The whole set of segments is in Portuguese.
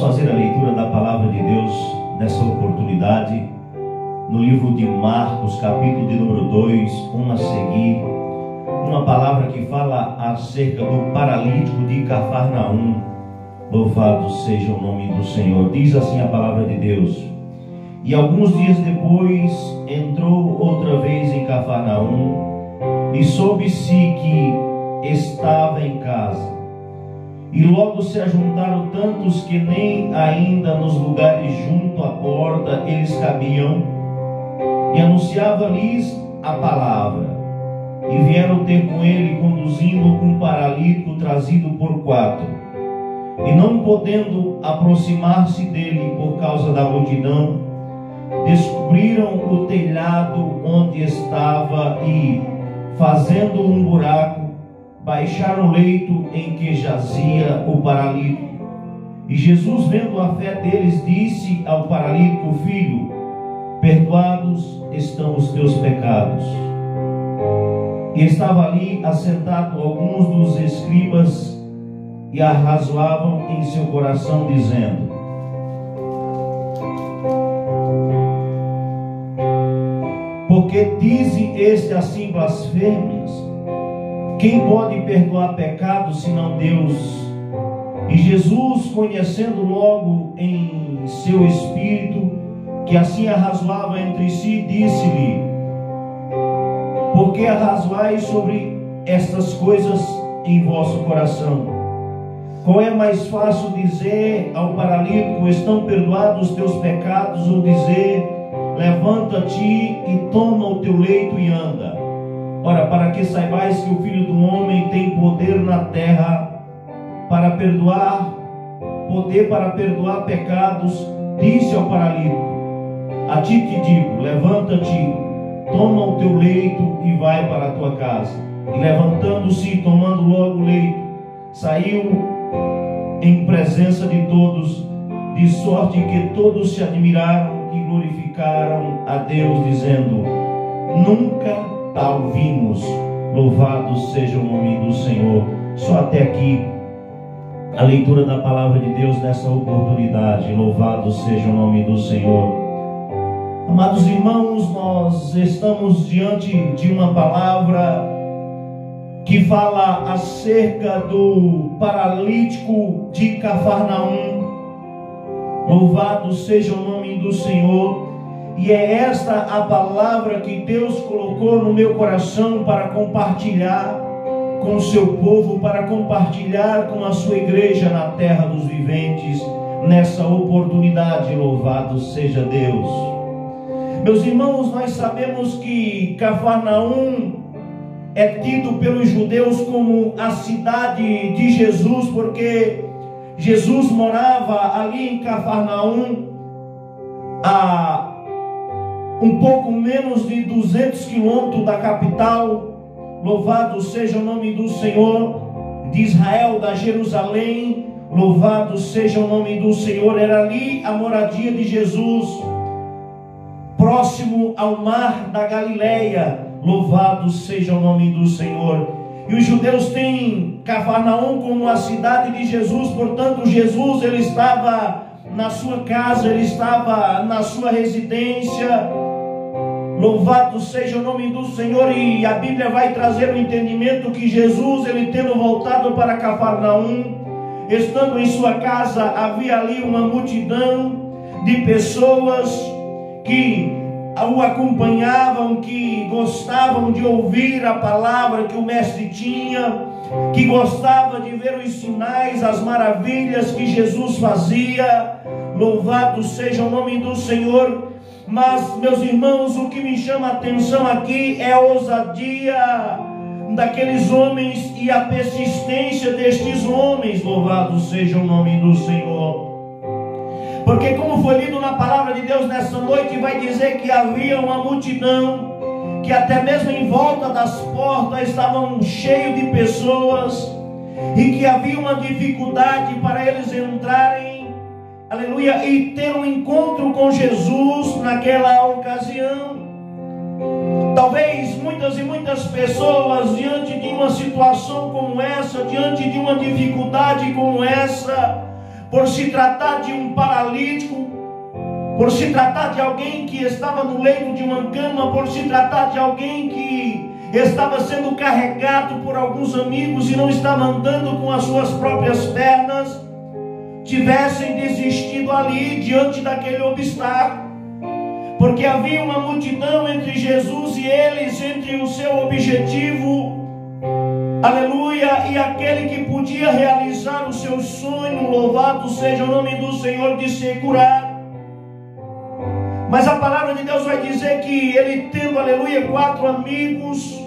fazer a leitura da palavra de Deus nessa oportunidade, no livro de Marcos, capítulo de número 2, a seguir, uma palavra que fala acerca do paralítico de Cafarnaum. Louvado seja o nome do Senhor. Diz assim a palavra de Deus: e alguns dias depois entrou outra vez em Cafarnaum, e soube-se que estava em casa. E logo se ajuntaram tantos que nem ainda nos lugares junto à porta eles cabiam, e anunciava-lhes a palavra. E vieram ter com ele, conduzindo um paralítico trazido por 4. E não podendo aproximar-se dele por causa da multidão, descobriram o telhado onde estava e, fazendo um buraco, baixaram o leito em que jazia o paralítico. E Jesus, vendo a fé deles, disse ao paralítico: filho, perdoados estão os teus pecados. E estava ali assentado alguns dos escribas e arrazoavam em seu coração, dizendo: porque dizem este assim blasfêmias? Quem pode perdoar pecados senão Deus? E Jesus, conhecendo logo em seu espírito que assim arrazoava entre si, disse-lhe: por que arrazoais sobre estas coisas em vosso coração? Qual é mais fácil dizer ao paralítico: estão perdoados os teus pecados, ou dizer: levanta-te e toma o teu leito e anda? Ora, para que saibais que o Filho do Homem tem poder na terra para perdoar, poder para perdoar pecados, disse ao paralítico: a ti te digo, levanta-te, toma o teu leito e vai para a tua casa. E levantando-se e tomando logo o leito, saiu em presença de todos, de sorte que todos se admiraram e glorificaram a Deus, dizendo: nunca tal vimos. Louvado seja o nome do Senhor. Só até aqui a leitura da palavra de Deus nessa oportunidade. Louvado seja o nome do Senhor. Amados irmãos, nós estamos diante de uma palavra que fala acerca do paralítico de Cafarnaum. Louvado seja o nome do Senhor. E é esta a palavra que Deus colocou no meu coração para compartilhar com o seu povo, para compartilhar com a sua igreja na terra dos viventes, nessa oportunidade. Louvado seja Deus. Meus irmãos, nós sabemos que Cafarnaum é tido pelos judeus como a cidade de Jesus, porque Jesus morava ali em Cafarnaum, a um pouco menos de 200 quilômetros da capital. Louvado seja o nome do Senhor, de Israel, da Jerusalém. Louvado seja o nome do Senhor. Era ali a moradia de Jesus, próximo ao mar da Galileia. Louvado seja o nome do Senhor. E os judeus têm Cafarnaum como a cidade de Jesus. Portanto, Jesus, ele estava na sua casa, ele estava na sua residência. Louvado seja o nome do Senhor. E a Bíblia vai trazer o entendimento que Jesus, ele tendo voltado para Cafarnaum, estando em sua casa, havia ali uma multidão de pessoas que o acompanhavam, que gostavam de ouvir a palavra que o mestre tinha, que gostava de ver os sinais, as maravilhas que Jesus fazia. Louvado seja o nome do Senhor. Mas, meus irmãos, o que me chama a atenção aqui é a ousadia daqueles homens e a persistência destes homens. Louvado seja o nome do Senhor. Porque, como foi lido na palavra de Deus nessa noite, vai dizer que havia uma multidão, que até mesmo em volta das portas estavam cheios de pessoas, e que havia uma dificuldade para eles entrarem, aleluia, e ter um encontro com Jesus naquela ocasião. Talvez muitas e muitas pessoas, diante de uma situação como essa, diante de uma dificuldade como essa, por se tratar de um paralítico, por se tratar de alguém que estava no leito de uma cama, por se tratar de alguém que estava sendo carregado por alguns amigos e não estava andando com as suas próprias pernas, tivessem desistido ali diante daquele obstáculo, porque havia uma multidão entre Jesus e eles, entre o seu objetivo, aleluia, e aquele que podia realizar o seu sonho, louvado seja o nome do Senhor, de ser curado. Mas a palavra de Deus vai dizer que ele, tendo, aleluia, 4 amigos,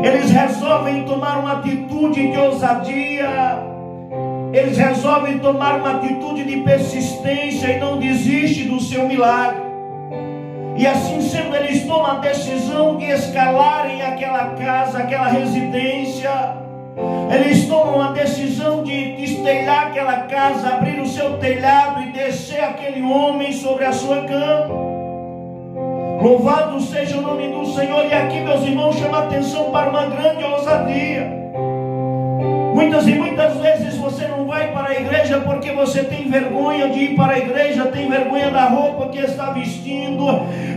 eles resolvem tomar uma atitude de ousadia, eles resolvem tomar uma atitude de persistência e não desistem do seu milagre. E assim sendo, eles tomam a decisão de escalarem aquela casa, aquela residência. Eles tomam a decisão de destelhar aquela casa, abrir o seu telhado e descer aquele homem sobre a sua cama. Louvado seja o nome do Senhor. E aqui, meus irmãos, chama a atenção para uma grande ousadia. Muitas e muitas vezes você não vai para a igreja porque você tem vergonha de ir para a igreja, tem vergonha da roupa que está vestindo,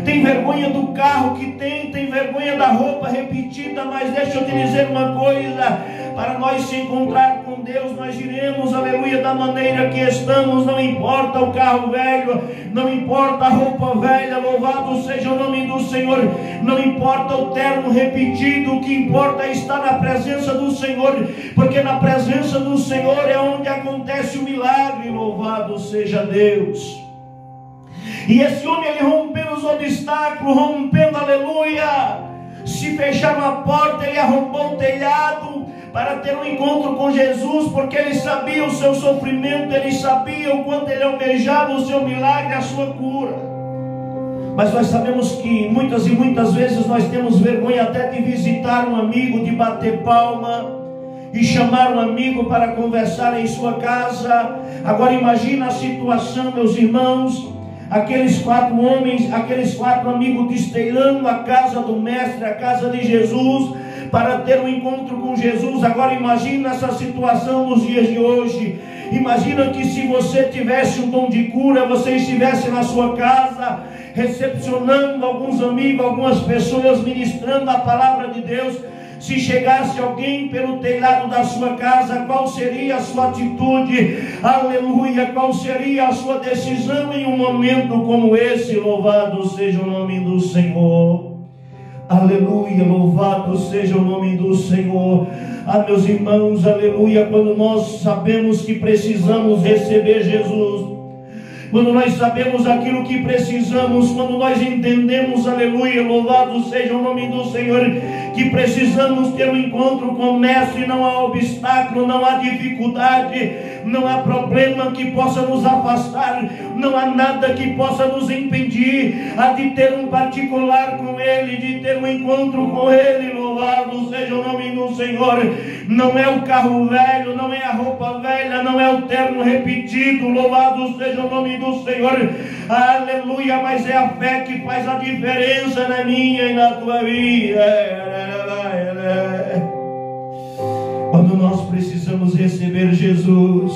tem vergonha do carro que tem vergonha da roupa repetida. Mas deixa eu te dizer uma coisa: para nós se encontrar com Deus, nós iremos, aleluia, da maneira que estamos. Não importa o carro velho, não importa a roupa velha, louvado seja o nome do Senhor, não importa o terno repetido, o que importa é estar na presença do Senhor, porque na presença do Senhor é onde acontece o milagre, louvado seja Deus. E esse homem, ele rompendo os obstáculos, rompendo, aleluia, se fecharam a porta, ele arrombou o telhado para ter um encontro com Jesus, porque ele sabia o seu sofrimento, ele sabia o quanto ele almejava o seu milagre, a sua cura. Mas nós sabemos que muitas e muitas vezes nós temos vergonha até de visitar um amigo, de bater palma e chamar um amigo para conversar em sua casa. Agora imagina a situação, meus irmãos, aqueles 4 homens, aqueles 4 amigos destelhando a casa do mestre, a casa de Jesus, para ter um encontro com Jesus. Agora imagina essa situação nos dias de hoje. Imagina que se você tivesse um dom de cura, você estivesse na sua casa, recepcionando alguns amigos, algumas pessoas, ministrando a palavra de Deus. Se chegasse alguém pelo telhado da sua casa, qual seria a sua atitude? Aleluia! Qual seria a sua decisão em um momento como esse? Louvado seja o nome do Senhor. Aleluia, louvado seja o nome do Senhor. Ah, meus irmãos, aleluia, quando nós sabemos que precisamos receber Jesus, quando nós sabemos aquilo que precisamos, quando nós entendemos, aleluia, louvado seja o nome do Senhor, que precisamos ter um encontro com o Mestre, não há obstáculo, não há dificuldade, não há problema que possa nos afastar, não há nada que possa nos impedir de ter um particular com Ele, de ter um encontro com Ele. Louvado seja o nome do Senhor. Não é o carro velho, não é a roupa velha, não é o terno repetido, louvado seja o nome do Senhor, aleluia, mas é a fé que faz a diferença na minha e na tua vida. Quando nós precisamos receber Jesus,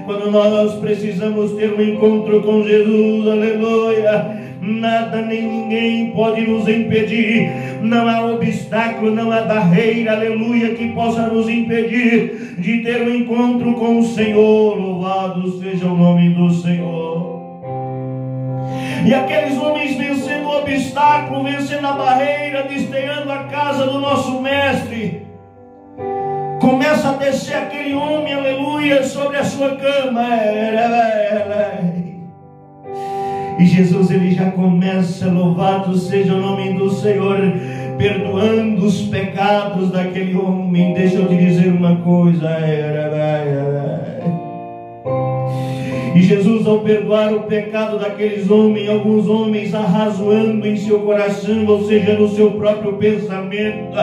quando nós precisamos ter um encontro com Jesus, aleluia, nada nem ninguém pode nos impedir. Não há obstáculo, não há barreira, aleluia, que possa nos impedir de ter um encontro com o Senhor. Louvado seja o nome do Senhor. E aqueles homens vencendo o obstáculo, vencendo a barreira, destelhando a casa do nosso mestre, começa a descer aquele homem, aleluia, sobre a sua cama. E Jesus, ele já começa, louvado seja o nome do Senhor, perdoando os pecados daquele homem. Deixa eu te dizer uma coisa. E Jesus, ao perdoar o pecado daqueles homens, alguns homens arrazoando em seu coração, ou seja, no seu próprio pensamento,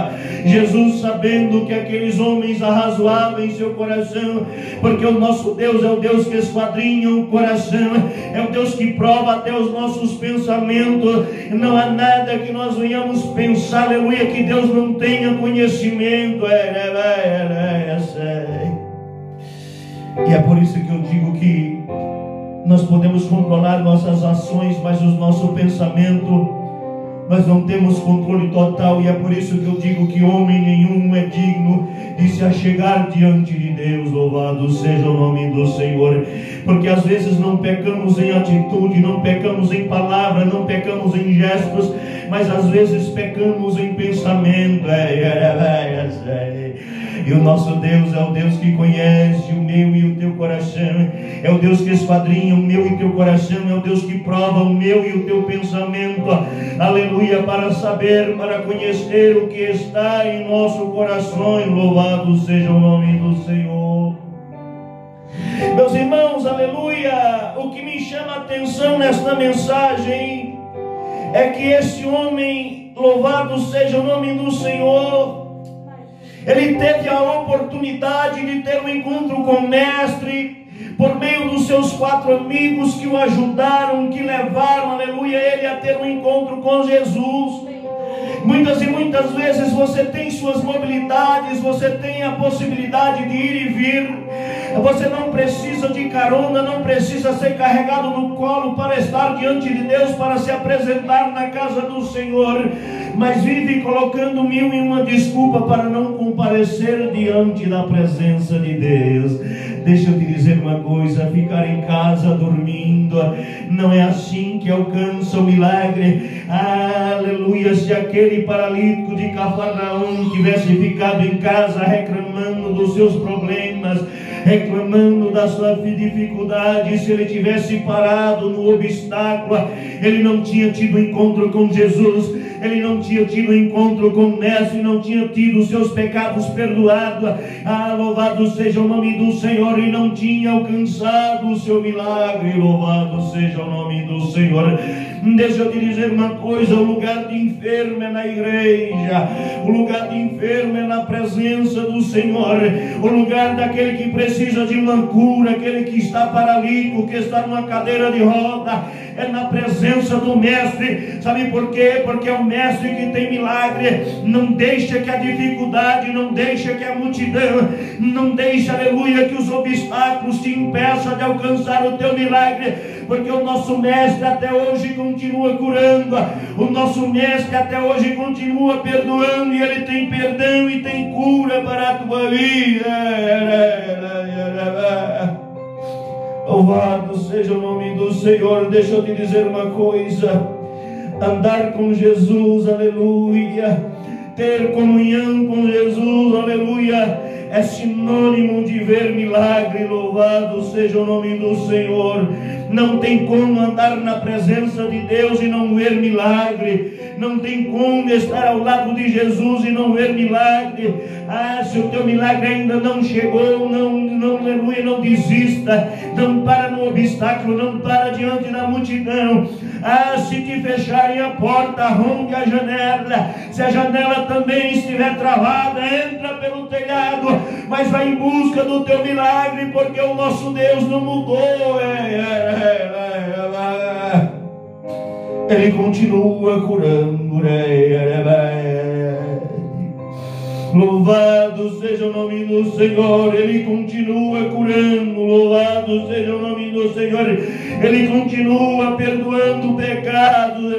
Jesus, sabendo que aqueles homens arrazoavam em seu coração, porque o nosso Deus é o Deus que esquadrinha o coração, é o Deus que prova até os nossos pensamentos. Não há nada que nós venhamos pensar, aleluia, que Deus não tenha conhecimento. E é por isso que eu digo que nós podemos controlar nossas ações, mas o nosso pensamento, nós não temos controle total. E é por isso que eu digo que homem nenhum é digno de se achegar diante de Deus. Louvado seja o nome do Senhor. Porque às vezes não pecamos em atitude, não pecamos em palavra, não pecamos em gestos, mas às vezes pecamos em pensamento. E o nosso Deus é o Deus que conhece o meu e o teu coração, é o Deus que esquadrinha o meu e o teu coração, é o Deus que prova o meu e o teu pensamento, aleluia, para saber, para conhecer o que está em nosso coração. Louvado seja o nome do Senhor. Meus irmãos, aleluia, o que me chama a atenção nesta mensagem é que esse homem, louvado seja o nome do Senhor, ele teve a oportunidade de ter um encontro com o Mestre, por meio dos seus 4 amigos que o ajudaram, que levaram, aleluia, ele a ter um encontro com Jesus. Muitas e muitas vezes você tem suas mobilidades, você tem a possibilidade de ir e vir, você não precisa de carona, não precisa ser carregado no colo para estar diante de Deus, para se apresentar na casa do Senhor, mas vive colocando 1001 desculpa para não comparecer diante da presença de Deus. Deixa eu te dizer uma coisa: ficar em casa dormindo não é assim que alcança o milagre. Aleluia! Se aquele paralítico de Cafarnaum tivesse ficado em casa reclamando dos seus problemas, reclamando da sua dificuldade, se ele tivesse parado no obstáculo, ele não tinha tido encontro com Jesus, ele não tinha tido encontro com o Mestre, não tinha tido os seus pecados perdoados. Louvado seja o nome do Senhor, e não tinha alcançado o seu milagre. Louvado seja o nome do Senhor. Deixa eu te dizer uma coisa: o lugar de enfermo é na igreja, o lugar de enfermo é na presença do Senhor, o lugar daquele que precisa de uma cura, aquele que está paralítico, que está numa cadeira de roda, é na presença do Mestre. Sabe por quê? Porque é o Mestre que tem milagre. Não deixa que a dificuldade, não deixa que a multidão, não deixa, aleluia, que os obstáculos te impeçam de alcançar o teu milagre, porque o nosso Mestre até hoje continua curando, o nosso Mestre até hoje continua perdoando, e Ele tem perdão e tem cura para a tua vida. Louvado seja o nome do Senhor. Deixa eu te dizer uma coisa: andar com Jesus, aleluia, ter comunhão com Jesus, aleluia, é sinônimo de ver milagre. Louvado seja o nome do Senhor. Não tem como andar na presença de Deus e não ver milagre. Não tem como estar ao lado de Jesus e não ver milagre. Se o teu milagre ainda não chegou, aleluia, não desista. Não para no obstáculo, não para diante da multidão. Se te fecharem a porta, rompe a janela. Se a janela também estiver travada, entra pelo telhado, mas vai em busca do teu milagre, porque o nosso Deus não mudou. Ele continua curando. Louvado seja o nome do Senhor. Ele continua curando. Louvado seja o nome do Senhor. Ele continua perdoando pecados.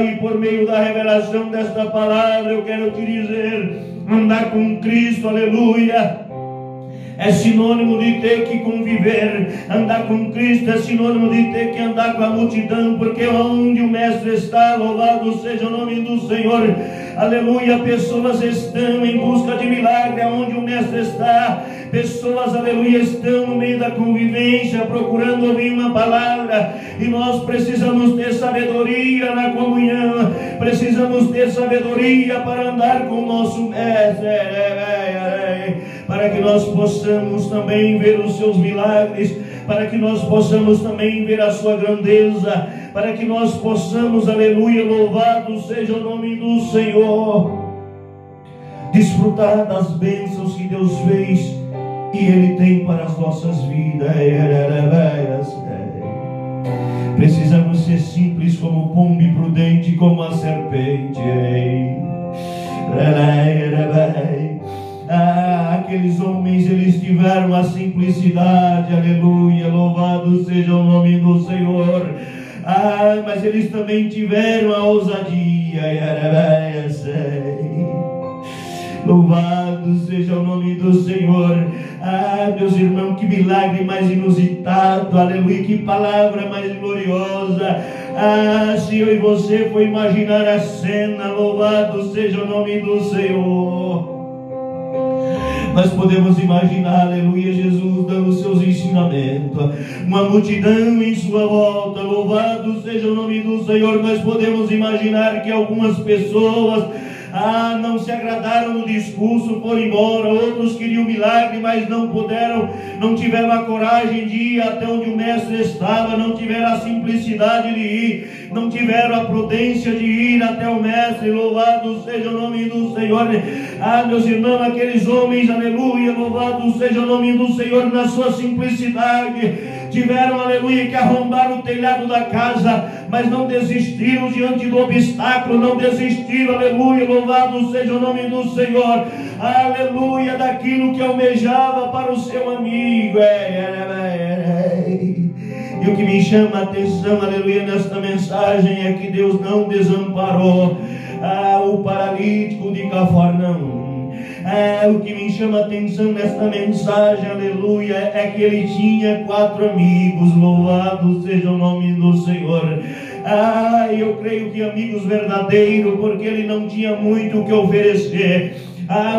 E por meio da revelação desta palavra, eu quero te dizer: andar com Cristo, aleluia, é sinônimo de ter que conviver. Andar com Cristo é sinônimo de ter que andar com a multidão, porque onde o Mestre está, louvado seja o nome do Senhor, aleluia, pessoas estão em busca de milagre. Onde o Mestre está, pessoas, aleluia, estão no meio da convivência, procurando ouvir uma palavra. E nós precisamos ter sabedoria na comunhão, precisamos ter sabedoria para andar com o nosso Mestre, para que nós possamos também ver os seus milagres, para que nós possamos também ver a sua grandeza, para que nós possamos, aleluia, louvado seja o nome do Senhor, desfrutar das bênçãos que Deus fez e Ele tem para as nossas vidas. Precisamos ser simples como o pombo e prudente como a serpente. Aqueles homens, eles tiveram a simplicidade, aleluia, louvado seja o nome do Senhor. Mas eles também tiveram a ousadia. Louvado seja o nome do Senhor. Meus irmãos, que milagre mais inusitado, aleluia, que palavra mais gloriosa. Se eu e você for imaginar a cena, louvado seja o nome do Senhor. Nós podemos imaginar, aleluia, Jesus dando seus ensinamentos, uma multidão em sua volta, louvado seja o nome do Senhor. Nós podemos imaginar que algumas pessoas não se agradaram no discurso, foram embora. Outros queriam milagre, mas não puderam, não tiveram a coragem de ir até onde o mestre estava, não tiveram a simplicidade de ir, não tiveram a prudência de ir até o mestre. Louvado seja o nome do Senhor. Meus irmãos, aqueles homens, aleluia, louvado seja o nome do Senhor, na sua simplicidade tiveram, aleluia, que arrombar o telhado da casa, mas não desistiram diante do obstáculo, não desistiram, aleluia, louvado seja o nome do Senhor, aleluia, daquilo que almejava para o seu amigo. E o que me chama a atenção, aleluia, nesta mensagem é que Deus não desamparou o paralítico de Cafarnaum. O que me chama a atenção nesta mensagem, aleluia, é que ele tinha 4 amigos. Louvado seja o nome do Senhor. Eu creio que amigos verdadeiros, porque ele não tinha muito o que oferecer.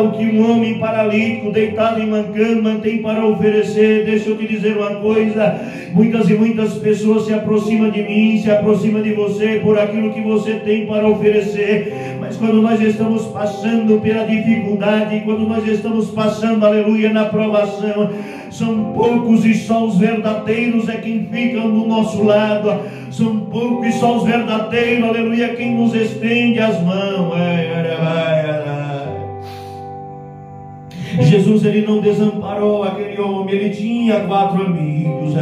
O que um homem paralítico deitado em uma cama tem para oferecer. Deixa eu te dizer uma coisa: muitas e muitas pessoas se aproximam de mim, se aproximam de você por aquilo que você tem para oferecer. Mas quando nós estamos passando pela dificuldade, quando nós estamos passando, aleluia, na provação, são poucos e só os verdadeiros é quem ficam do nosso lado. São poucos e só os verdadeiros, aleluia, quem nos estende as mãos. Jesus, ele não desamparou aquele homem, ele tinha 4 amigos.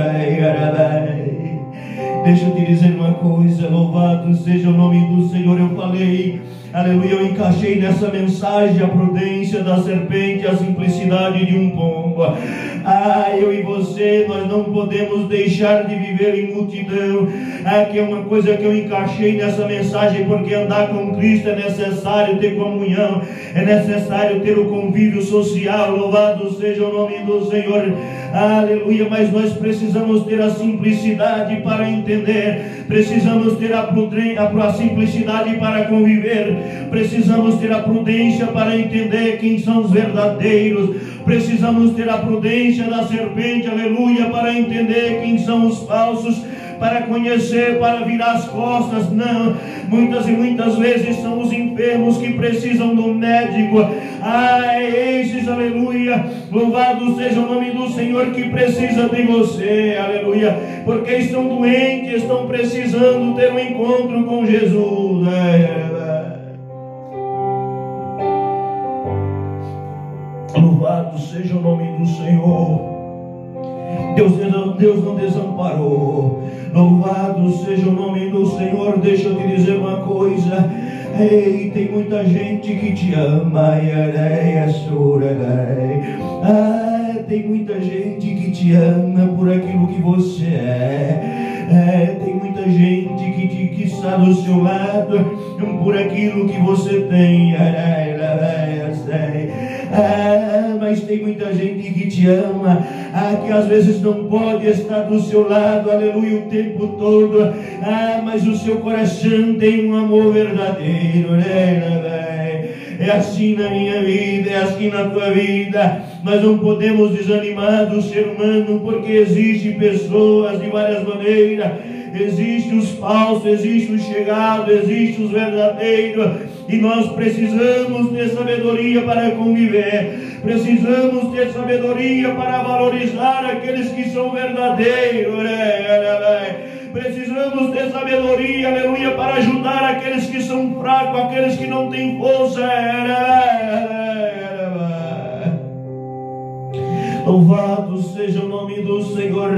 Deixa eu te dizer uma coisa, louvado seja o nome do Senhor. Eu falei, aleluia, eu encaixei nessa mensagem a prudência da serpente, a simplicidade de um pombo. Eu e você, nós não podemos deixar de viver em multidão. Que é uma coisa que eu encaixei nessa mensagem, porque andar com Cristo é necessário ter comunhão, é necessário ter o convívio social. Louvado seja o nome do Senhor, aleluia. Mas nós precisamos ter a simplicidade para entender, precisamos ter a simplicidade para conviver, precisamos ter a prudência para entender quem são os verdadeiros, precisamos ter a prudência da serpente, aleluia, para entender quem são os falsos, para conhecer, para virar as costas. Não, muitas e muitas vezes são os enfermos que precisam do médico. Esses, aleluia, louvado seja o nome do Senhor, que precisa de você, aleluia, porque estão doentes, estão precisando ter um encontro com Jesus. Louvado seja o nome do Senhor. Deus não desamparou. Louvado seja o nome do Senhor. Deixa eu te dizer uma coisa. Tem muita gente que te ama. Tem muita gente que te ama por aquilo que você é. Tem muita gente que está do seu lado por aquilo que você tem. Mas tem muita gente que te ama, que às vezes não pode estar do seu lado, aleluia, o tempo todo, mas o seu coração tem um amor verdadeiro, É assim na minha vida, é assim na tua vida. Nós não podemos desanimar do ser humano, porque existem pessoas de várias maneiras. Existem os falsos, existem os chegados, existem os verdadeiros, e nós precisamos ter sabedoria para conviver, precisamos ter sabedoria para valorizar aqueles que são verdadeiros, precisamos ter sabedoria, aleluia, para ajudar aqueles que são fracos, aqueles que não têm força. Louvado seja o nome do Senhor.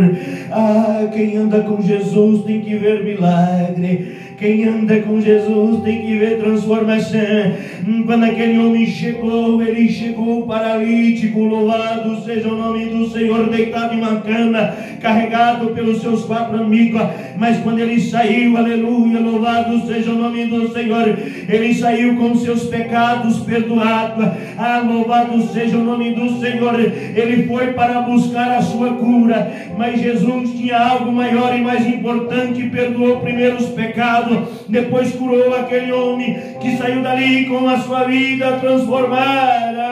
Quem anda com Jesus tem que ver milagre. Quem anda com Jesus tem que ver transformação. Quando aquele homem chegou, ele chegou paralítico, louvado seja o nome do Senhor, deitado em uma cama, carregado pelos seus 4 amigos. Mas quando ele saiu, aleluia, louvado seja o nome do Senhor, ele saiu com seus pecados perdoados. Louvado seja o nome do Senhor. Ele foi para buscar a sua cura, mas Jesus tinha algo maior e mais importante. Perdoou primeiro os pecados, depois curou aquele homem que saiu dali com a sua vida transformada.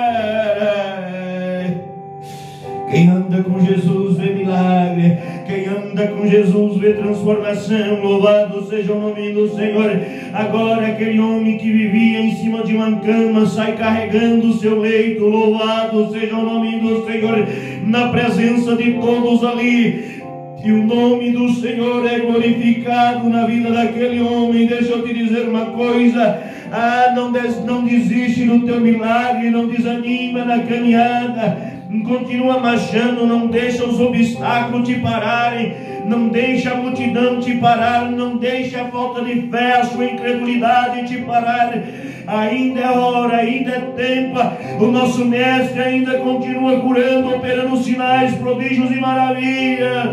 Quem anda com Jesus vê milagre, quem anda com Jesus vê transformação. Louvado seja o nome do Senhor. Agora aquele homem que vivia em cima de uma cama sai carregando o seu leito. Louvado seja o nome do Senhor, na presença de todos ali. E o nome do Senhor é glorificado na vida daquele homem. Deixa eu te dizer uma coisa. Não desiste do teu milagre, não desanima na caminhada. Continua marchando, não deixa os obstáculos te pararem, não deixa a multidão te parar, não deixa a falta de fé, a sua incredulidade te parar. Ainda é hora, ainda é tempo. O nosso mestre ainda continua curando, operando sinais, prodígios e maravilhas.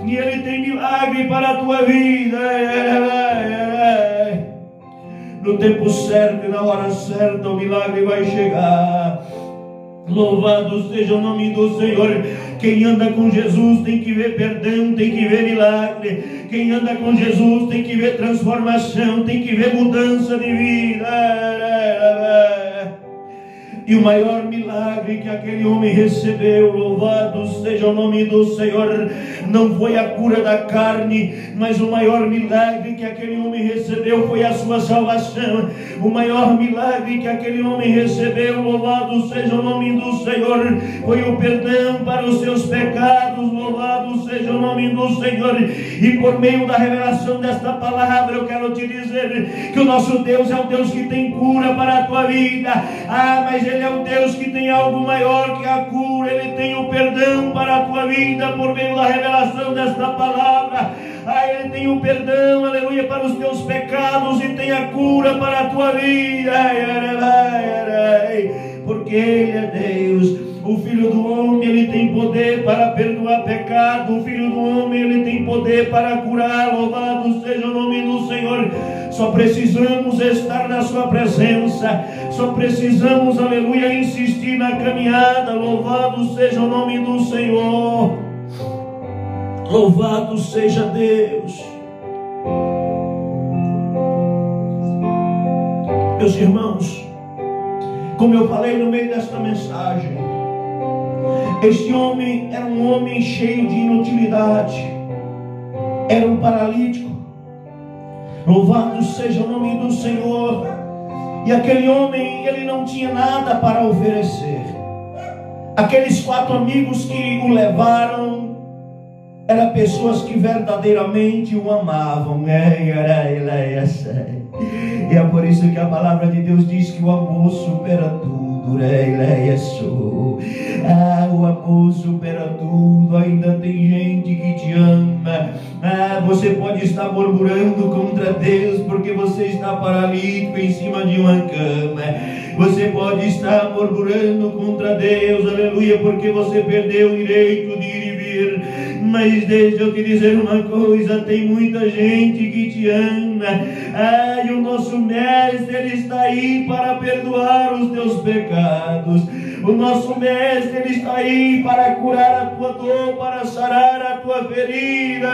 E ele tem milagre para a tua vida. No tempo certo e na hora certa o milagre vai chegar. Louvado seja o nome do Senhor. Quem anda com Jesus tem que ver perdão, tem que ver milagre. Quem anda com Jesus tem que ver transformação, tem que ver mudança de vida. E o maior milagre que aquele homem recebeu, louvado seja o nome do Senhor, não foi a cura da carne, mas o maior milagre que aquele homem recebeu foi a sua salvação. O maior milagre que aquele homem recebeu, louvado seja o nome do Senhor, foi o perdão para os seus pecados. Louvado seja o nome do Senhor. E por meio da revelação desta palavra eu quero te dizer que o nosso Deus é um Deus que tem cura para a tua vida. Mas Ele é um Deus que tem algo maior que a cura. Ele tem o perdão para a tua vida por meio da revelação desta palavra. Ele tem o perdão, aleluia, para os teus pecados e tem a cura para a tua vida. Porque Ele é Deus. O Filho do Homem, Ele tem poder para perdoar pecado. O Filho do Homem, Ele tem poder para curar. Louvado seja o nome do Senhor. Só precisamos estar na sua presença. Só precisamos, aleluia, insistir na caminhada. Louvado seja o nome do Senhor. Louvado seja Deus. Meus irmãos, como eu falei no meio desta mensagem, este homem era um homem cheio de inutilidade, era um paralítico. Louvado seja o nome do Senhor. E aquele homem, ele não tinha nada para oferecer. Aqueles 4 amigos que o levaram eram pessoas que verdadeiramente o amavam. E é por isso que a palavra de Deus diz que o amor supera tudo. O amor supera tudo. Ainda tem gente que te ama. Você pode estar murmurando contra Deus porque você está paralítico em cima de uma cama. Você pode estar murmurando contra Deus, aleluia, porque você perdeu o direito de ir e vir. Mas deixa eu te dizer uma coisa, tem muita gente que te ama. E o nosso mestre, ele está aí para perdoar os teus pecados. O nosso mestre, ele está aí para curar a tua dor, para sarar a tua ferida.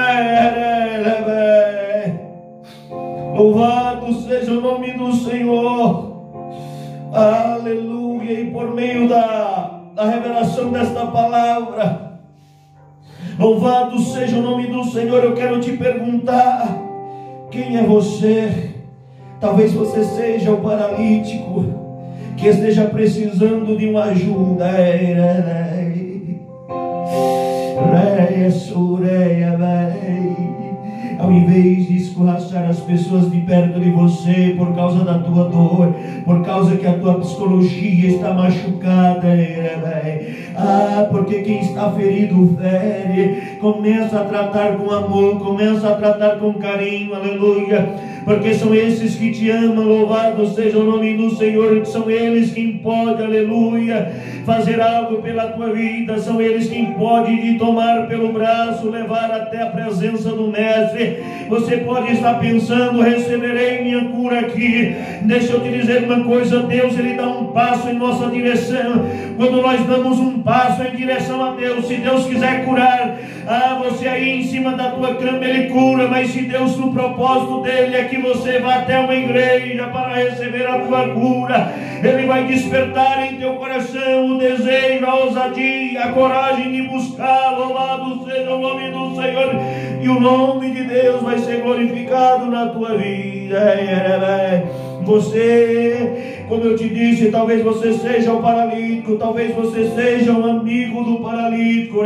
Louvado seja o nome do Senhor. Aleluia. E por meio da revelação desta palavra, louvado seja o nome do Senhor, eu quero te perguntar: quem é você? Talvez você seja o paralítico que esteja precisando de uma ajuda. Ao invés de escorraçar as pessoas de perto de você por causa da tua dor, por causa que a tua psicologia está machucada, por porque quem está ferido fere. Começa a tratar com amor, começa a tratar com carinho, aleluia, porque são esses que te amam. Louvado seja o nome do Senhor. São eles quem pode, aleluia, fazer algo pela tua vida. São eles quem pode te tomar pelo braço, levar até a presença do Mestre. Você pode estar pensando: receberei minha cura aqui. Deixa eu te dizer uma coisa: Deus, Ele dá um passo em nossa direção. Quando nós damos um passo em direção a Deus, se Deus quiser curar você aí em cima da tua cama, Ele cura. Mas se Deus, no propósito dEle é que você vá até uma igreja para receber a tua cura, Ele vai despertar em teu coração o desejo, a ousadia, a coragem de buscar. Louvado seja o nome do Senhor, e o nome de Deus vai ser glorificado na tua vida. Você, como eu te disse, talvez você seja o paralítico, talvez você seja um amigo do paralítico,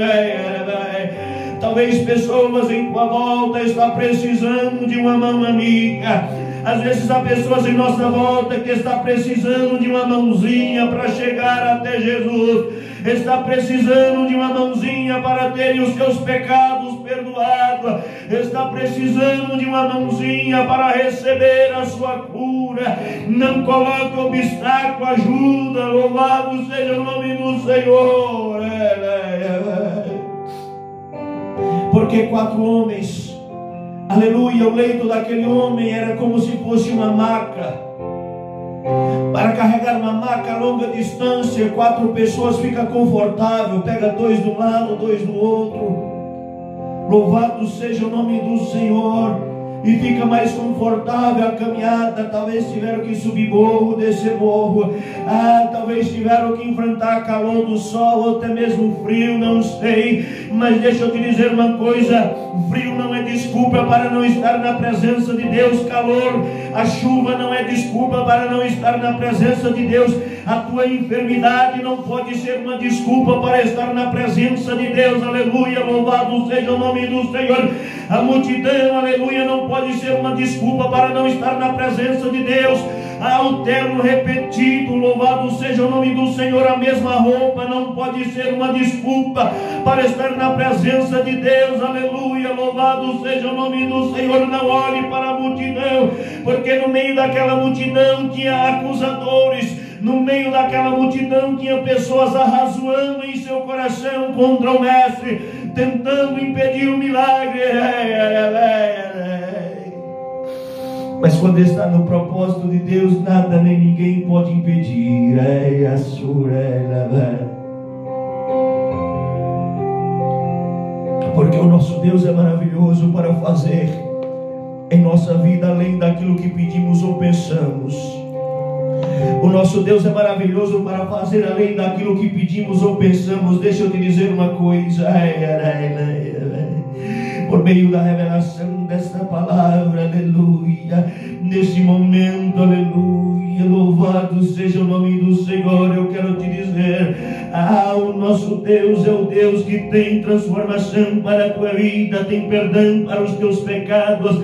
talvez pessoas em tua volta estão precisando de uma mão amiga. Às vezes há pessoas em nossa volta que estão precisando de uma mãozinha para chegar até Jesus, está precisando de uma mãozinha para terem os seus pecados perdoados, está precisando de uma mãozinha para receber a sua cura. Não coloque obstáculo, ajuda. Louvado seja o nome do Senhor. Porque 4 homens, aleluia, o leito daquele homem era como se fosse uma maca. Para carregar uma maca a longa distância, 4 pessoas fica confortável. Pega 2 de um lado, 2 do outro. Louvado seja o nome do Senhor. E fica mais confortável a caminhada. Talvez tiveram que subir morro, descer morro. Talvez tiveram que enfrentar calor do sol, ou até mesmo frio, não sei. Mas deixa eu te dizer uma coisa: frio não é desculpa para não estar na presença de Deus. Calor, a chuva não é desculpa para não estar na presença de Deus. A tua enfermidade não pode ser uma desculpa para estar na presença de Deus. Aleluia, louvado seja o nome do Senhor. A multidão, aleluia, não pode ser uma desculpa para não estar na presença de Deus. O terno repetido, louvado seja o nome do Senhor. A mesma roupa não pode ser uma desculpa para estar na presença de Deus. Aleluia, louvado seja o nome do Senhor. Não olhe para a multidão, porque no meio daquela multidão tinha acusadores. No meio daquela multidão tinha pessoas arrazoando em seu coração contra o Mestre, tentando impedir o milagre. Mas quando está no propósito de Deus, nada nem ninguém pode impedir. Porque o nosso Deus é maravilhoso para fazer em nossa vida além daquilo que pedimos ou pensamos. O nosso Deus é maravilhoso para fazer além daquilo que pedimos ou pensamos. Deixa eu te dizer uma coisa. Por meio da revelação desta palavra, aleluia, nesse momento, aleluia, louvado seja o nome do Senhor. Eu quero te dizer, o nosso Deus é o Deus que tem transformação para a tua vida, tem perdão para os teus pecados.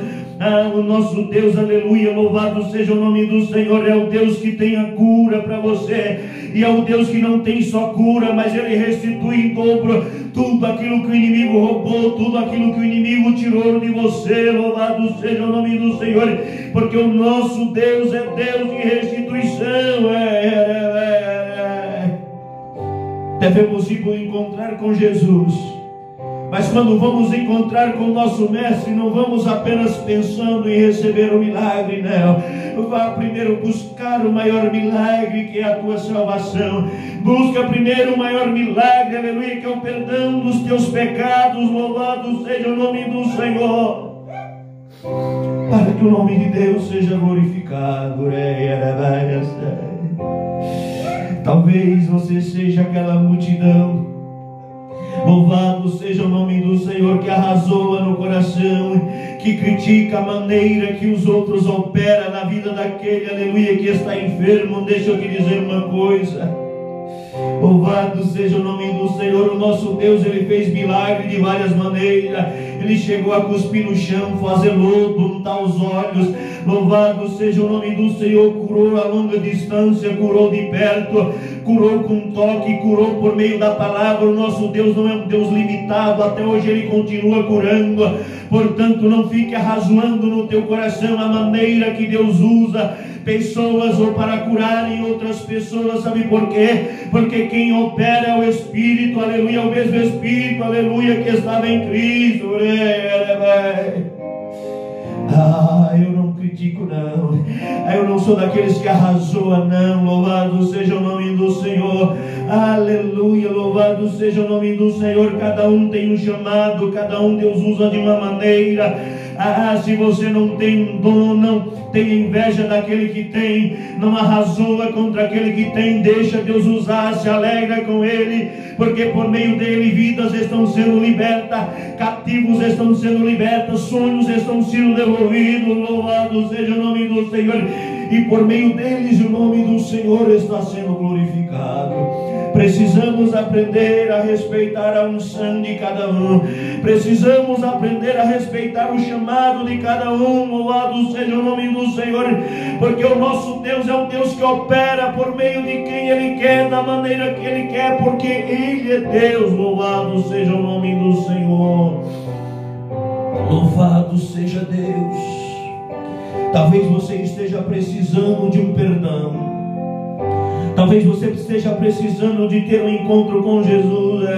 O nosso Deus, aleluia, louvado seja o nome do Senhor, é o Deus que tem a cura para você. E é o Deus que não tem só cura, mas Ele restitui em dobro tudo aquilo que o inimigo roubou, tudo aquilo que o inimigo tirou de você. Louvado seja o nome do Senhor, porque o nosso Deus é Deus de restituição. Devemos ir encontrar com Jesus. Mas quando vamos encontrar com o nosso Mestre, não vamos apenas pensando em receber o milagre, não. Vá primeiro buscar o maior milagre, que é a tua salvação. Busca primeiro o maior milagre, aleluia, que é o perdão dos teus pecados. Louvado seja o nome do Senhor, para que o nome de Deus seja glorificado. Talvez você seja aquela multidão, louvado seja o nome do Senhor, que arrasoa no coração, que critica a maneira que os outros operam na vida daquele, aleluia, que está enfermo. Deixa eu te dizer uma coisa: louvado seja o nome do Senhor. O nosso Deus, Ele fez milagre de várias maneiras. Ele chegou a cuspir no chão, fazer lodo, untar os olhos. Louvado seja o nome do Senhor. Curou a longa distância, curou de perto. curou com um toque, curou por meio da palavra. O nosso Deus não é um Deus limitado, até hoje Ele continua curando. Portanto, não fique arrazoando no teu coração a maneira que Deus usa pessoas ou para curarem outras pessoas. Sabe por quê? Porque quem opera é o Espírito, aleluia, o mesmo Espírito, aleluia, que estava em Cristo. Eu não critico não, eu não sou daqueles que arrazoam não. Louvado seja o nome do Senhor, aleluia, louvado seja o nome do Senhor. Cada um tem um chamado, cada um Deus usa de uma maneira. Se você não tem um dom, não tenha inveja daquele que tem, não arrazoa contra aquele que tem, deixa Deus usar, se alegra com ele, porque por meio dele vidas estão sendo libertas, cativos estão sendo libertos, sonhos estão sendo devolvidos. Louvado seja o nome do Senhor, e por meio deles o nome do Senhor está sendo glorificado. Precisamos aprender a respeitar a unção de cada um, precisamos aprender a respeitar o chamado de cada um. Louvado seja o nome do Senhor, porque o nosso Deus é um Deus que opera por meio de quem Ele quer, da maneira que Ele quer, porque Ele é Deus. Louvado seja o nome do Senhor, louvado seja Deus. Talvez você esteja precisando de um perdão, talvez você esteja precisando de ter um encontro com Jesus,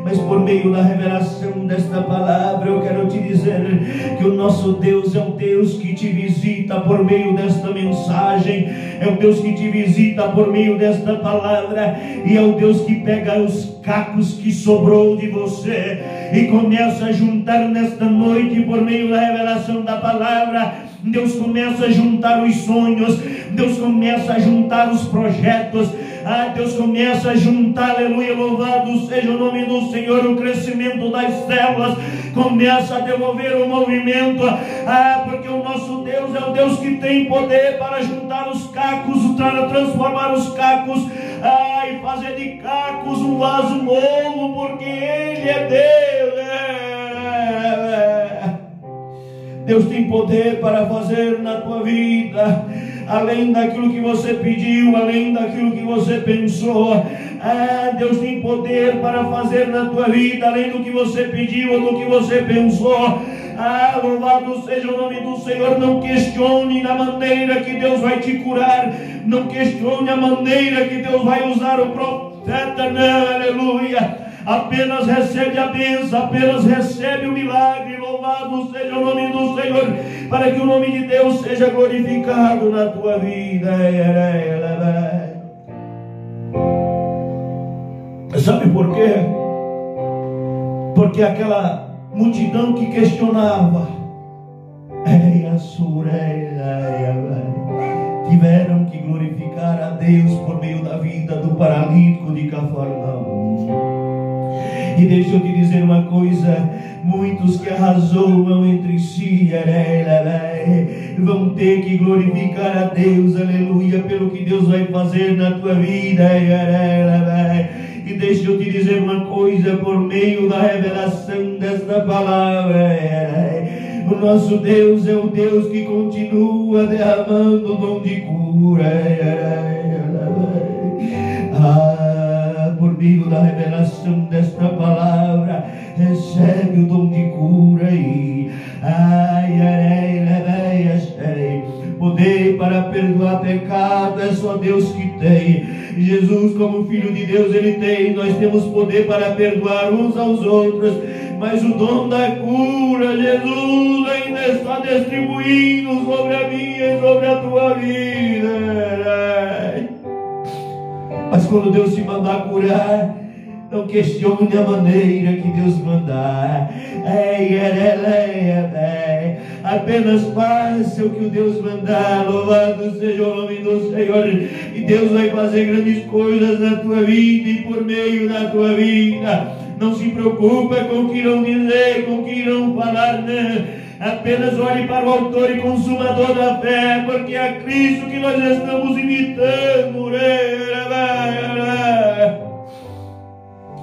mas por meio da revelação desta palavra eu quero te dizer que o nosso Deus é um Deus que te visita por meio desta mensagem, é um Deus que te visita por meio desta palavra, e é o Deus que pega os cacos que sobrou de você e começa a juntar nesta noite por meio da revelação da palavra. Deus começa a juntar os sonhos, Deus começa a juntar os projetos, Deus começa a juntar, aleluia, louvado seja o nome do Senhor, o crescimento das células, começa a devolver o movimento, porque o nosso Deus é o Deus que tem poder para juntar os cacos, para transformar os cacos, e fazer de cacos um vaso novo, porque Ele é Deus. Deus tem poder para fazer na tua vida, além daquilo que você pediu, além daquilo que você pensou. Deus tem poder para fazer na tua vida, além do que você pediu ou do que você pensou. Louvado seja o nome do Senhor. Não questione a maneira que Deus vai te curar, não questione a maneira que Deus vai usar o profeta, não, aleluia. Apenas recebe a bênção, apenas recebe o milagre. Louvado seja o nome do Senhor, para que o nome de Deus seja glorificado na tua vida. Sabe por quê? Porque aquela multidão que questionava, tiveram que glorificar a Deus por meio da vida do paralítico de Cafarnaum. E deixa eu te dizer uma coisa, muitos que arrazoam entre si vão ter que glorificar a Deus, aleluia, pelo que Deus vai fazer na tua vida. E deixa eu te dizer uma coisa, por meio da revelação desta palavra, o nosso Deus é um Deus que continua derramando o dom de cura. Por meio da revelação desta palavra, recebe o dom de cura e poder para perdoar pecado é só Deus que tem. Jesus, como Filho de Deus, Ele tem. Nós temos poder para perdoar uns aos outros, mas o dom da cura, Jesus ainda está distribuindo sobre a minha e sobre a tua vida. Mas quando Deus te mandar curar, não questione a maneira que Deus mandar. Apenas faça o que o Deus mandar. Louvado seja o nome do Senhor. E Deus vai fazer grandes coisas na tua vida e por meio da tua vida. Não se preocupe com o que irão dizer, com o que irão falar, não. Apenas olhe para o autor e consumador da fé, porque é Cristo que nós estamos imitando.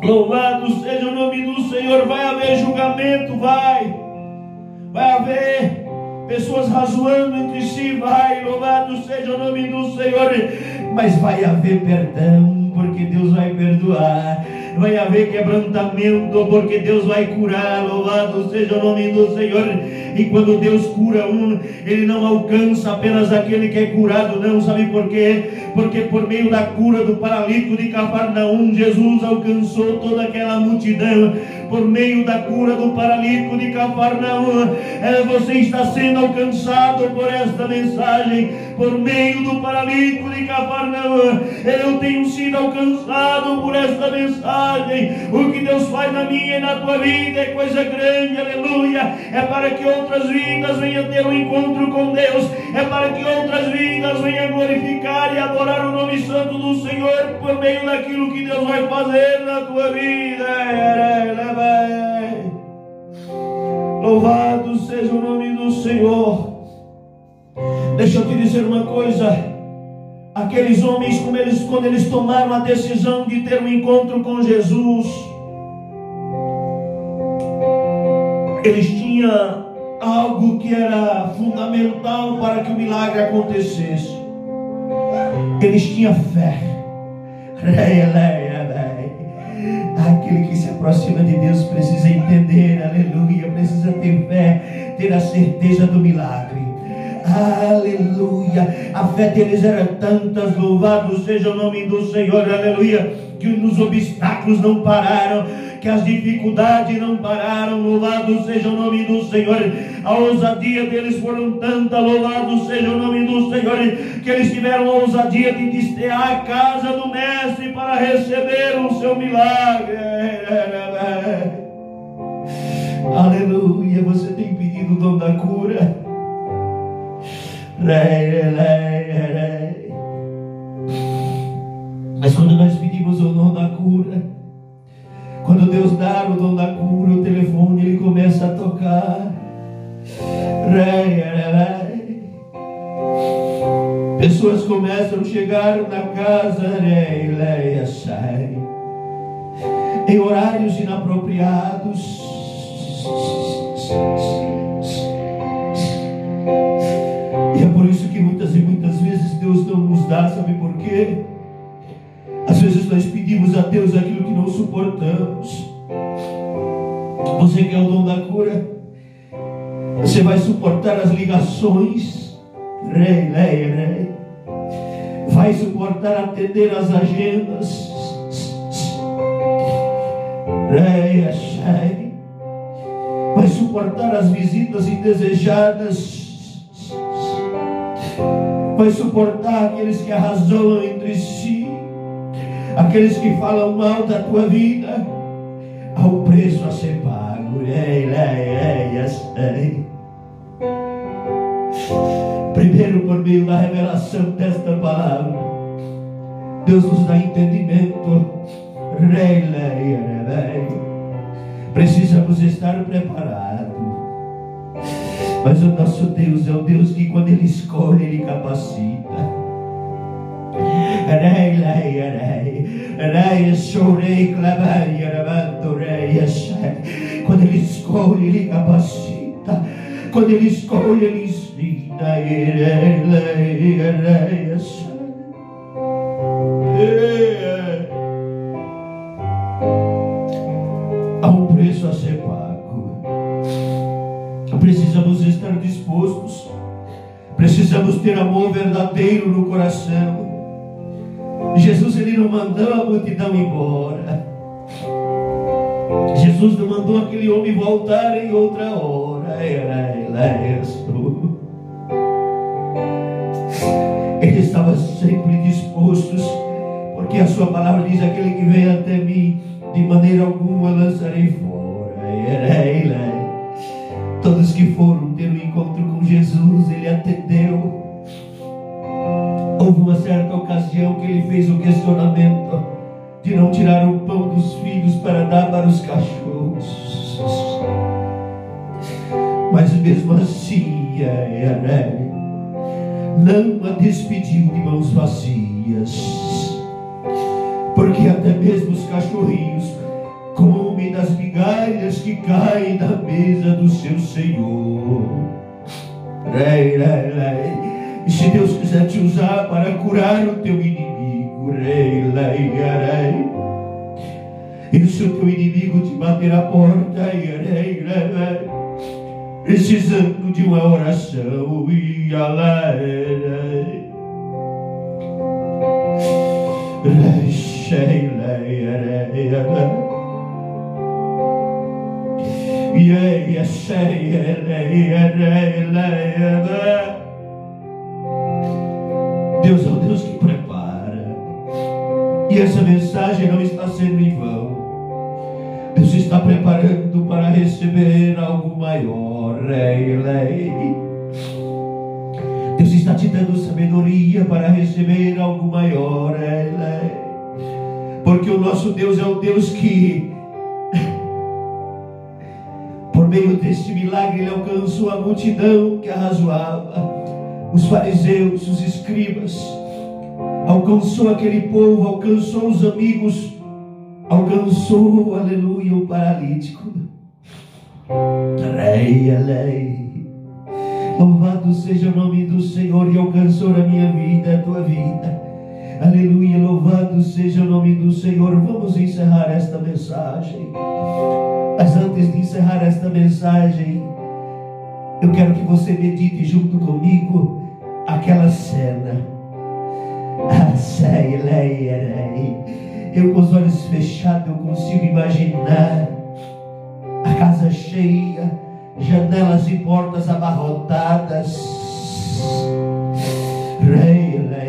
Louvado seja o nome do Senhor. Vai haver julgamento, vai haver pessoas razoando entre si, vai. Louvado seja o nome do Senhor. mas vai haver perdão, porque Deus vai perdoar. Vai haver quebrantamento, porque Deus vai curar. Louvado seja o nome do Senhor. E quando Deus cura um, Ele não alcança apenas aquele que é curado, não. Sabe por quê? Porque por meio da cura do paralítico de Cafarnaum, Jesus alcançou toda aquela multidão. Por meio da cura do paralítico de Cafarnaum, você está sendo alcançado por esta mensagem. Por meio do paralítico de Cafarnaum, eu tenho sido alcançado por esta mensagem. O que Deus faz na minha e na tua vida é coisa grande, aleluia. É para que outras vidas venham ter um encontro com Deus. É para que outras vidas venham glorificar e adorar o nome santo do Senhor por meio daquilo que Deus vai fazer na tua vida. Louvado seja o nome do Senhor. Deixa eu te dizer uma coisa. Aqueles homens, quando eles tomaram a decisão de ter um encontro com Jesus, eles tinham algo que era fundamental para que o milagre acontecesse. Eles tinham fé. Aquele que se aproxima de Deus precisa entender, aleluia, precisa ter fé, ter a certeza do milagre. Aleluia, a fé deles era tantas, louvado seja o nome do Senhor, aleluia, que os obstáculos não pararam, que as dificuldades não pararam, louvado seja o nome do Senhor. A ousadia deles foram tanta, louvado seja o nome do Senhor, que eles tiveram a ousadia de desterrar a casa do mestre para receber o seu milagre. Aleluia, você tem pedido o dom da cura? Mas quando nós pedimos o dom da cura, quando Deus dá o dom da cura, o telefone ele começa a tocar. Pessoas começam a chegar na casa em horários inapropriados. E é por isso que muitas vezes Deus não nos dá, sabe por quê? Às vezes nós pedimos a Deus aquilo que não suportamos. Você quer o dom da cura? Você vai suportar as ligações, vai suportar atender as agendas, vai suportar as visitas indesejadas, vai suportar aqueles que arrazoam entre si, aqueles que falam mal da tua vida. Há um preço a ser pago. Primeiro, por meio da revelação desta palavra, Deus nos dá entendimento. Precisamos estar preparados. Mas o nosso Deus é o Deus que, quando Ele escolhe, Ele capacita. Quando Ele escolhe, Ele capacita. Quando Ele escolhe, Ele ensina. Há um preço a ser pago. Precisamos estar dispostos. Precisamos ter amor verdadeiro no coração. Jesus, Ele não mandou a multidão embora. Jesus não mandou aquele homem voltar em outra hora. Ele estava sempre disposto, porque a sua palavra diz: aquele que vem até mim, de maneira alguma lançarei fora. Todos que foram ter um encontro com Jesus, Ele atendeu. Houve uma certa ocasião que Ele fez o questionamento de não tirar o pão dos filhos para dar para os cachorros. Mas mesmo assim, não a despediu de mãos vazias, porque até mesmo os cachorrinhos comem das migalhas que caem da mesa do seu Senhor. E se Deus quiser te usar para curar o teu inimigo, E se o teu inimigo te bater a porta, precisando de uma oração, Deus é o Deus que prepara, e essa mensagem não está sendo em vão. Deus está preparando para receber algo maior. Deus está te dando sabedoria para receber algo maior. Porque o nosso Deus é o Deus que, por meio deste milagre, Ele alcançou a multidão que arrazoava, os fariseus, os escribas, alcançou aquele povo, alcançou os amigos, alcançou, aleluia, o paralítico. Louvado seja o nome do Senhor, e alcançou a minha vida, a tua vida. Aleluia, louvado seja o nome do Senhor. Vamos encerrar esta mensagem. Mas antes de encerrar esta mensagem, eu quero que você medite junto comigo aquela cena. Eu com os olhos fechados, eu consigo imaginar a casa cheia, janelas e portas abarrotadas,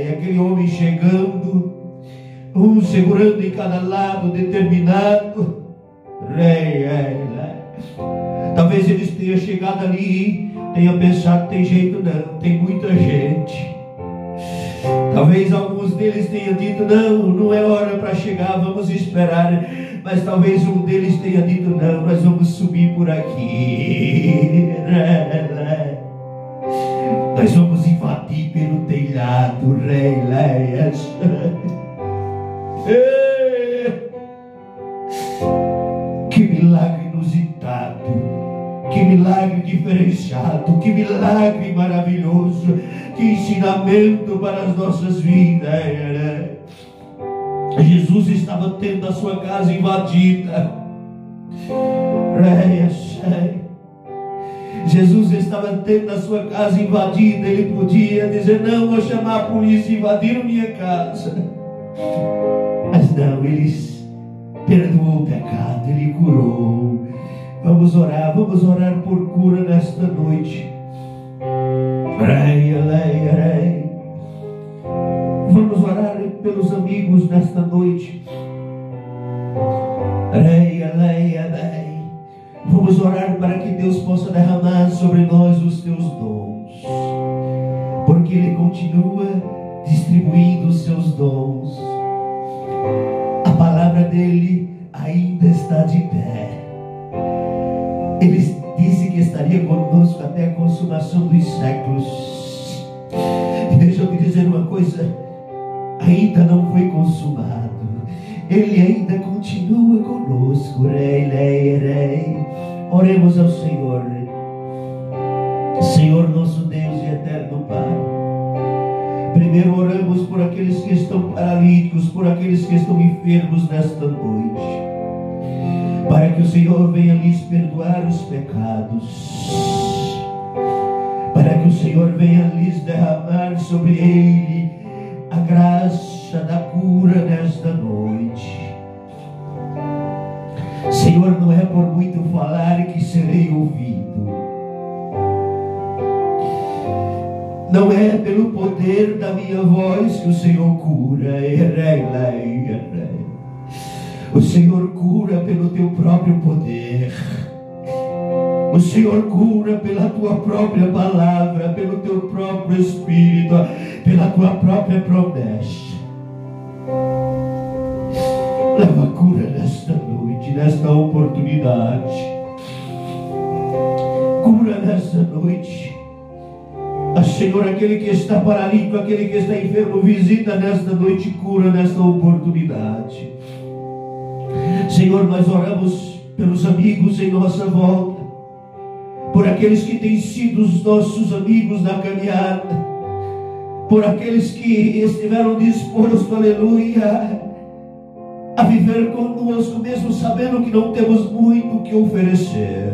aquele homem chegando, um segurando em cada lado, determinado. Talvez eles tenham chegado ali, tenham pensado: tem jeito não, tem muita gente. Talvez alguns deles tenham dito: não é hora para chegar, vamos esperar. Mas talvez um deles tenha dito: não, nós vamos subir por aqui. Nós vamos invadir pelo telhado. Que milagre inusitado, que milagre diferenciado, que milagre maravilhoso, que ensinamento para as nossas vidas. Jesus estava tendo a sua casa invadida. Jesus estava tendo a sua casa invadida. Ele podia dizer: não, vou chamar a polícia, invadiram minha casa. Mas não, ele perdoou o pecado, ele curou. Vamos orar por cura nesta noite. Vamos orar pelos amigos nesta noite. Vamos orar para que Deus possa derramar sobre nós os teus dons, porque Ele continua distribuindo os seus dons. A palavra dele ainda está de pé. Ele disse que estaria conosco até a consumação dos séculos. E deixa eu te dizer uma coisa: ainda não foi consumado. Ele ainda continua conosco. Oremos ao Senhor. Senhor nosso Deus e eterno Pai, primeiro oramos por aqueles que estão paralíticos, por aqueles que estão enfermos nesta noite, para que o Senhor venha lhes perdoar os pecados, para que o Senhor venha lhes derramar sobre ele a graça da cura nesta noite. Senhor, não é por muito falar que serei ouvido, não é pelo poder da minha voz que o Senhor cura. O Senhor cura pelo teu próprio poder. O Senhor cura pela tua própria palavra, pelo teu próprio Espírito, pela tua própria promessa. Leva a cura nesta noite, nesta oportunidade. Cura nesta noite. Senhor, aquele que está paralítico, aquele que está enfermo, visita nesta noite, cura nesta oportunidade. Senhor, nós oramos pelos amigos em nossa volta, por aqueles que têm sido os nossos amigos na caminhada, por aqueles que estiveram dispostos, aleluia, a viver conosco, mesmo sabendo que não temos muito o que oferecer.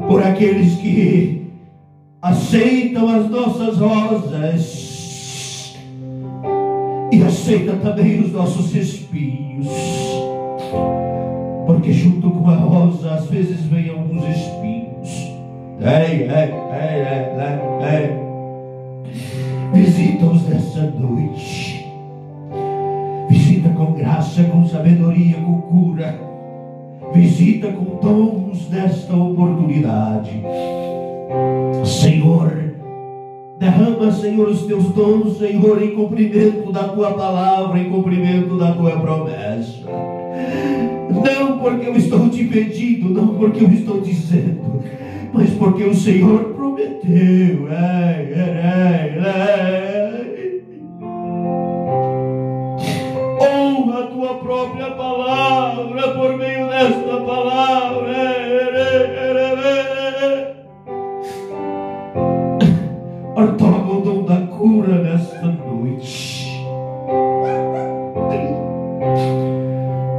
Por aqueles que aceitam as nossas rosas e aceitam também os nossos espinhos, porque junto com a rosa às vezes vem alguns espinhos. Visita-os nessa noite. Visita com graça, com sabedoria, com cura. Visita com dons nesta oportunidade. Senhor, derrama, Senhor, os teus dons, Senhor, em cumprimento da tua palavra, em cumprimento da tua promessa. Não porque eu estou te pedindo, não porque eu estou dizendo, mas porque o Senhor prometeu. Honra a tua própria palavra por meio desta palavra. Ortoga o dom da cura nesta noite.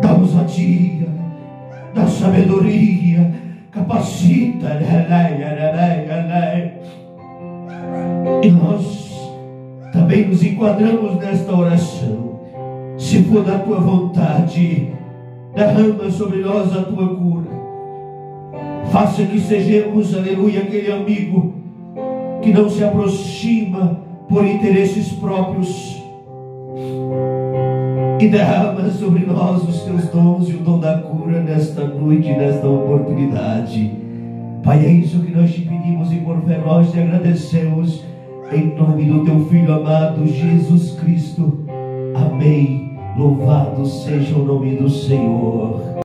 Da ousadia, da sabedoria, capacita. E nós também nos enquadramos nesta oração. Se for da tua vontade, derrama sobre nós a tua cura. Faça que sejamos, aleluia, aquele amigo que não se aproxima por interesses próprios, e derrama sobre nós os teus dons e o dom da cura nesta noite, nesta oportunidade. Pai, é isso que nós te pedimos e por fé nós te agradecemos, em nome do teu Filho amado Jesus Cristo. Amém. Louvado seja o nome do Senhor.